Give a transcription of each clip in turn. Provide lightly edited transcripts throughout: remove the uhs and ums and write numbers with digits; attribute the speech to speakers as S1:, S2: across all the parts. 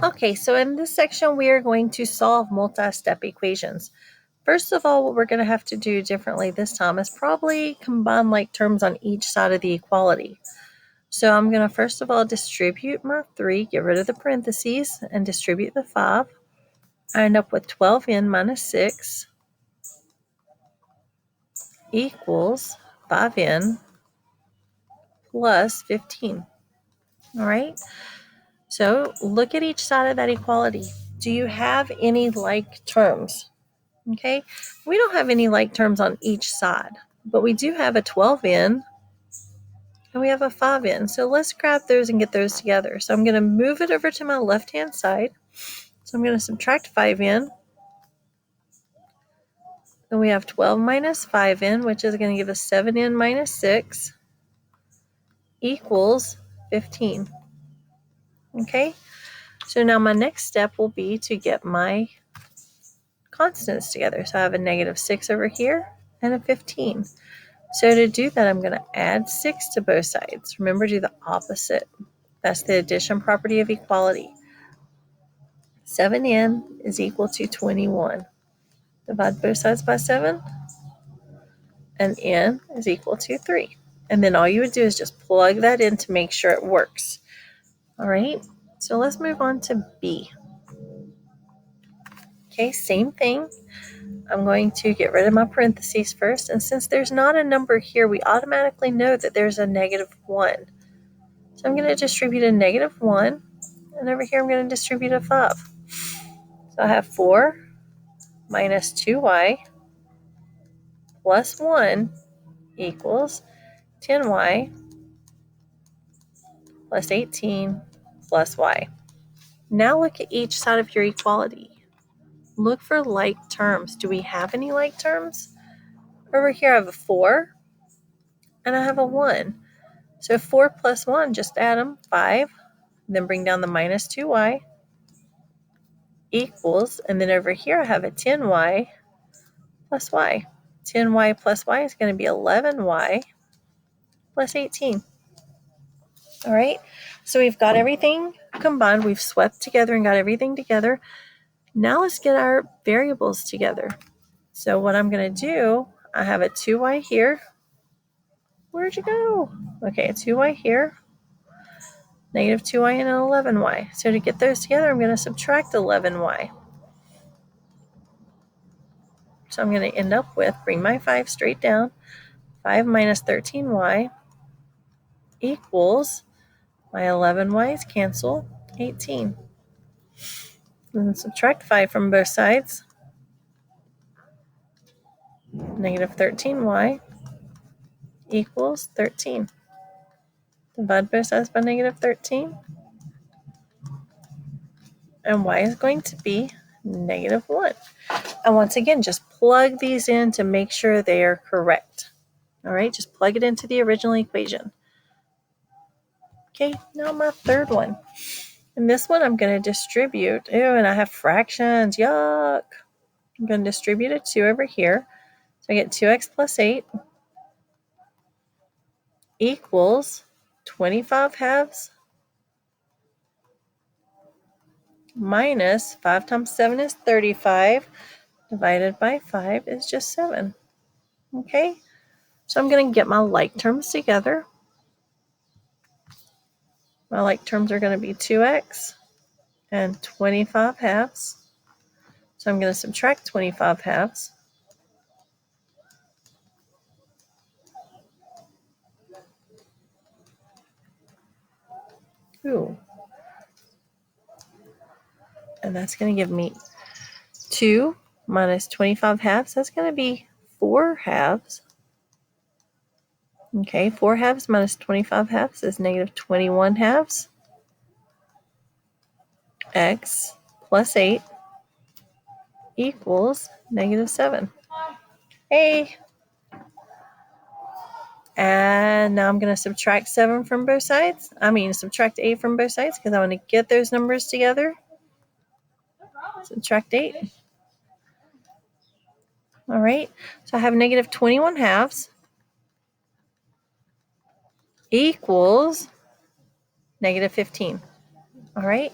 S1: Okay, so in this section, we are going to solve multi-step equations. First of all, what we're going to have to do differently this time is probably combine like terms on each side of the equality. So I'm going to first of all distribute my 3, get rid of the parentheses, and distribute the 5. I end up with 12n minus 6 equals 5n plus 15. All right, so look at each side of that equality. Do you have any like terms? Okay, we don't have any like terms on each side, but we do have a 12n and we have a 5n. So let's grab those and get those together. So I'm going to move it over to my left-hand side. So I'm going to subtract 5n. Then we have 12 minus 5n, which is going to give us 7n minus 6 equals 15. Okay, so now my next step will be to get my constants together. So I have a negative 6 over here and a 15. So to do that, I'm going to add 6 to both sides. Remember, do the opposite. That's the addition property of equality. 7n is equal to 21. Divide both sides by 7, and n is equal to 3. And then all you would do is just plug that in to make sure it works. All right, so let's move on to B. Okay, same thing. I'm going to get rid of my parentheses first, and since there's not a number here, we automatically know that there's a negative 1. So I'm going to distribute a negative 1, and over here I'm going to distribute a 5. So I have 4 minus 2y plus 1 equals 10y plus 18 plus y. Now look at each side of your equality. Look for like terms. Do we have any like terms? Over here I have a 4 and I have a 1. So 4 plus 1, just add them, 5. Then bring down the minus 2y equals, and then over here I have a 10y plus y. 10y plus y is going to be 11y plus 18. All right, so we've got everything combined. We've swept together and got everything together. Now let's get our variables together. So what I'm going to do, I have a 2y here. Where'd you go? Okay, a 2y here, negative 2y and an 11y. So to get those together, I'm going to subtract 11y. So I'm going to end up with, bring my 5 straight down, 5 minus 13y equals, my 11y's cancel, 18. And then subtract 5 from both sides, negative 13y equals 13. Divide both sides by negative 13. And y is going to be negative 1. And once again, just plug these in to make sure they are correct. All right, just plug it into the original equation. Okay, now my third one. In this one, I'm going to distribute. Ew, and I have fractions. Yuck. I'm going to distribute a 2 over here. So I get 2x plus 8 equals 25 halves minus 5 times 7 is 35. Divided by 5 is just 7. Okay, so I'm going to get my like terms together. My like terms are going to be 2x and 25 halves. So I'm going to subtract 25 halves. Ooh. And that's going to give me 2 minus 25 halves. That's going to be 4 halves. Okay, 4 halves minus 25 halves is negative 21 halves. X plus 8 equals negative 7. Hey! And now I'm going to subtract 7 from both sides. Subtract 8 from both sides because I want to get those numbers together. Subtract 8. All right, so I have negative 21 halves equals negative 15. All right,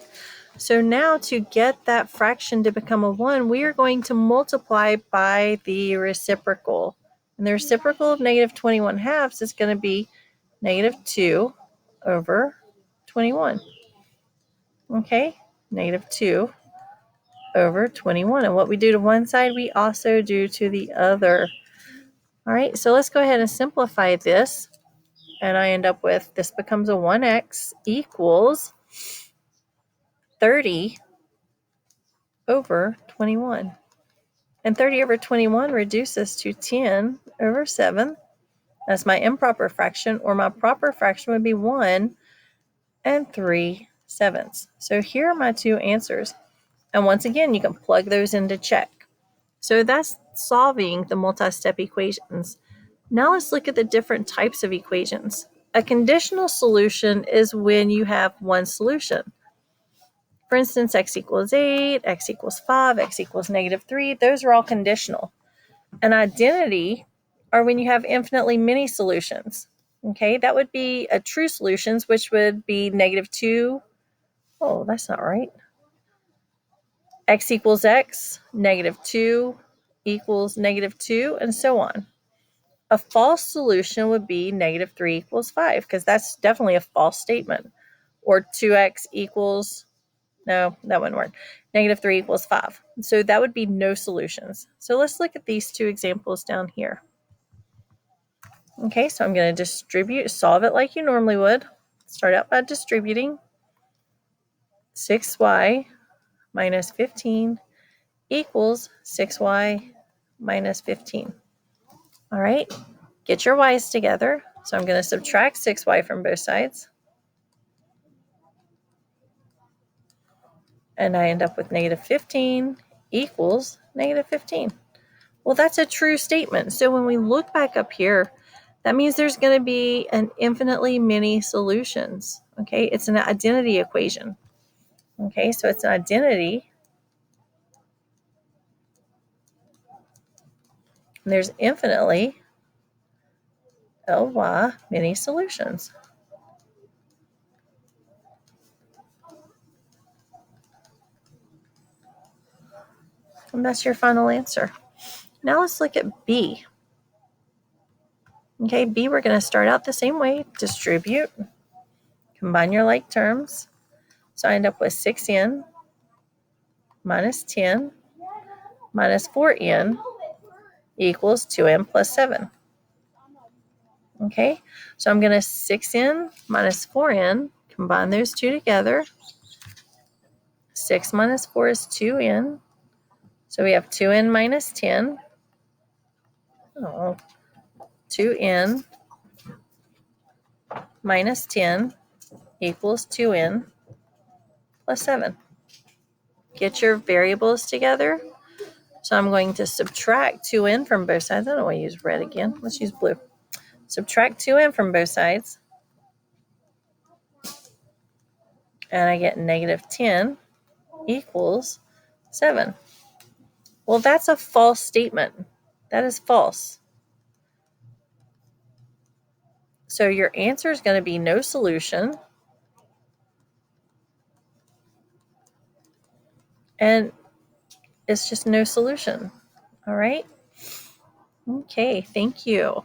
S1: So now to get that fraction to become a 1, we are going to multiply by the reciprocal. And the reciprocal of negative 21 halves is going to be negative 2 over 21. Okay, negative 2 over 21. And what we do to one side, we also do to the other. All right, so let's go ahead and simplify this. And I end up with, this becomes a 1x equals 30 over 21. And 30 over 21 reduces to 10 over 7. That's my improper fraction, or my proper fraction would be 1 and 3/7. So here are my two answers. And once again, you can plug those into check. So that's solving the multi-step equations. Now let's look at the different types of equations. A conditional solution is when you have one solution. For instance, x equals 8, x equals 5, x equals negative 3. Those are all conditional. An identity are when you have infinitely many solutions. Okay, that would be a true solutions, which would be negative 2. Oh, that's not right. X equals x, negative 2 equals negative 2, and so on. A false solution would be negative 3 equals 5, because that's definitely a false statement. Or 2x equals, no, that wouldn't work. Negative 3 equals 5. So that would be no solutions. So let's look at these two examples down here. Okay, so I'm going to solve it like you normally would. Start out by distributing. 6y minus 15 equals 6y minus 15. All right, get your y's together. So I'm going to subtract 6y from both sides. And I end up with negative 15 equals negative 15. Well, that's a true statement. So when we look back up here, that means there's going to be an infinitely many solutions. Okay, it's an identity equation. Okay, so it's an identity. And there's infinitely Ly many solutions. And that's your final answer. Now let's look at B. Okay, B, we're going to start out the same way. Distribute. Combine your like terms. So I end up with 6n minus 10 minus 4n equals 2n plus 7. Okay, so I'm going to 6n minus 4n, combine those two together. 6 minus 4 is 2n. So we have 2n minus 10. 2n minus 10 equals 2n plus 7. Get your variables together. So I'm going to subtract 2n from both sides. I don't want to use red again. Let's use blue. Subtract 2n from both sides. And I get negative 10 equals 7. Well, that's a false statement. That is false. So your answer is going to be no solution. And it's just no solution. All right? Okay, thank you.